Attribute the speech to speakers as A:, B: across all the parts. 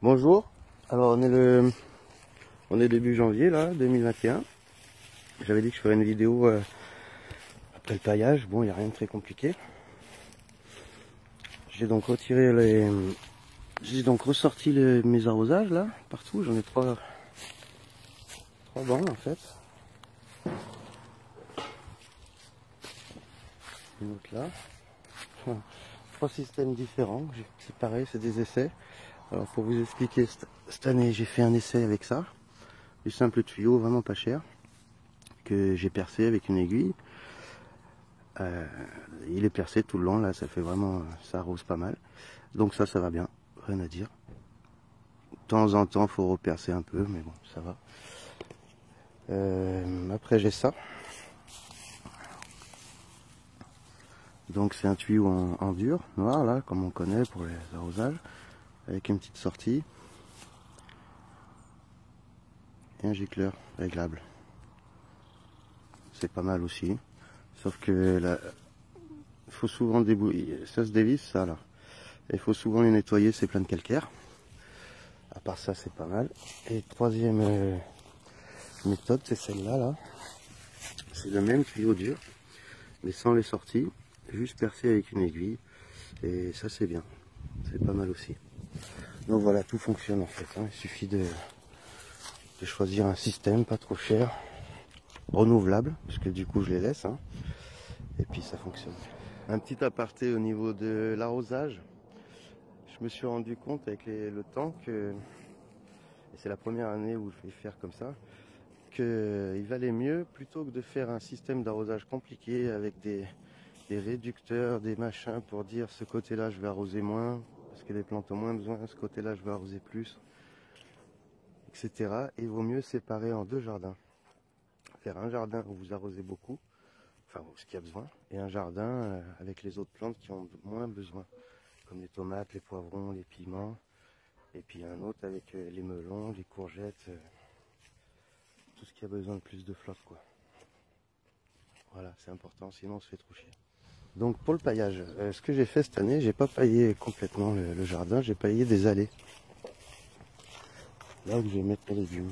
A: Bonjour, alors on est début janvier là, 2021. J'avais dit que je ferais une vidéo après le paillage. Bon, il n'y a rien de très compliqué. J'ai donc ressorti mes arrosages là, partout. J'en ai trois bancs en fait. Une autre là. Enfin, trois systèmes différents. C'est pareil, c'est des essais. Alors pour vous expliquer, cette année j'ai fait un essai avec ça. Du simple tuyau vraiment pas cher que j'ai percé avec une aiguille. Il est percé tout le long là, ça fait vraiment, ça arrose pas mal. Donc ça va bien, rien à dire. De temps en temps faut repercer un peu, mais bon ça va. Après j'ai ça. Donc c'est un tuyau en dur, noir là, comme on connaît pour les arrosages, avec une petite sortie. Et un gicleur réglable. C'est pas mal aussi. Sauf que là, il faut souvent débouiller. Ça se dévisse ça là. Il faut souvent les nettoyer, c'est plein de calcaire. À part ça, c'est pas mal. Et troisième méthode, c'est celle-là là. C'est le même tuyau dur, mais sans les sorties, juste percé avec une aiguille. Et ça c'est bien. C'est pas mal aussi. Donc voilà, tout fonctionne en fait. Il suffit de choisir un système pas trop cher, renouvelable, parce que du coup je les laisse. Et puis ça fonctionne. Un petit aparté au niveau de l'arrosage. Je me suis rendu compte avec le temps que, et c'est la première année où je vais faire comme ça, qu'il valait mieux, plutôt que de faire un système d'arrosage compliqué avec des réducteurs, des machins pour dire ce côté-là je vais arroser moins, parce que les plantes ont moins besoin, ce côté-là je vais arroser plus, etc. Et il vaut mieux séparer en deux jardins. Faire un jardin où vous arrosez beaucoup, enfin ce qu'il y a besoin, et un jardin avec les autres plantes qui ont moins besoin, comme les tomates, les poivrons, les piments, et puis un autre avec les melons, les courgettes, tout ce qui a besoin de plus de flotte quoi. Voilà, c'est important, sinon on se fait trop chier. Donc pour le paillage, ce que j'ai fait cette année, j'ai pas paillé complètement le jardin, j'ai paillé des allées. Là où je vais mettre mes légumes.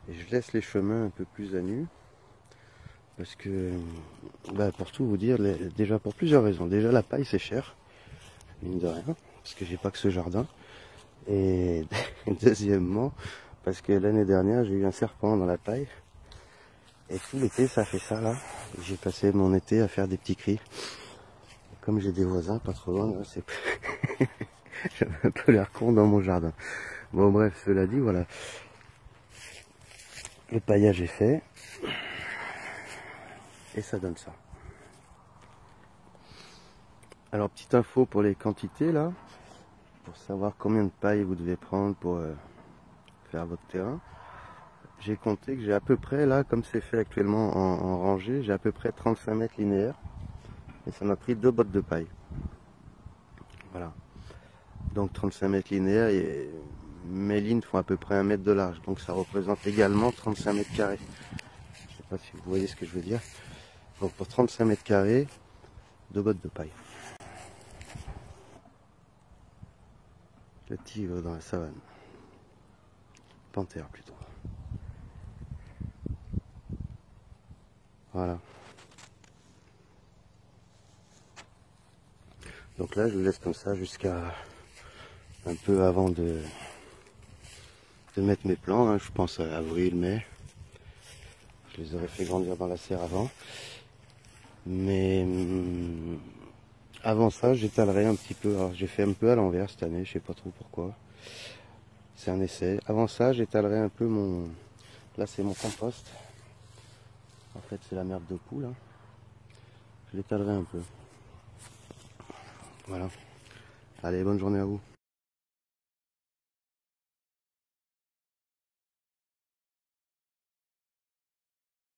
A: Et je laisse les chemins un peu plus à nu. Parce que, pour tout vous dire, déjà pour plusieurs raisons. Déjà la paille c'est cher, mine de rien, parce que j'ai pas que ce jardin. Et deuxièmement, parce que l'année dernière j'ai eu un serpent dans la paille. Et tout l'été ça fait ça là. J'ai passé mon été à faire des petits cris. Comme j'ai des voisins pas trop loin, c'est j'avais un peu l'air con dans mon jardin. Bon bref, cela dit, voilà. Le paillage est fait. Et ça donne ça. Alors petite info pour les quantités là. Pour savoir combien de paille vous devez prendre pour faire votre terrain. J'ai compté que j'ai à peu près là, comme c'est fait actuellement en rangée, j'ai à peu près 35 mètres linéaires. Et ça m'a pris 2 bottes de paille. Voilà. Donc 35 mètres linéaires et mes lignes font à peu près 1 mètre de large. Donc ça représente également 35 mètres carrés. Je sais pas si vous voyez ce que je veux dire. Donc pour 35 mètres carrés, 2 bottes de paille. Le tigre dans la savane. Panthère plutôt. Voilà. Donc là je le laisse comme ça jusqu'à un peu avant de mettre mes plants. Je pense à avril, mai. Je les aurais fait grandir dans la serre avant. Mais avant ça, j'étalerai un petit peu. Alors j'ai fait un peu à l'envers cette année, je sais pas trop pourquoi. C'est un essai. Avant ça, j'étalerai un peu mon... Là c'est mon compost. En fait c'est la merde de poule. Je l'étalerai un peu. Voilà. Allez, bonne journée à vous.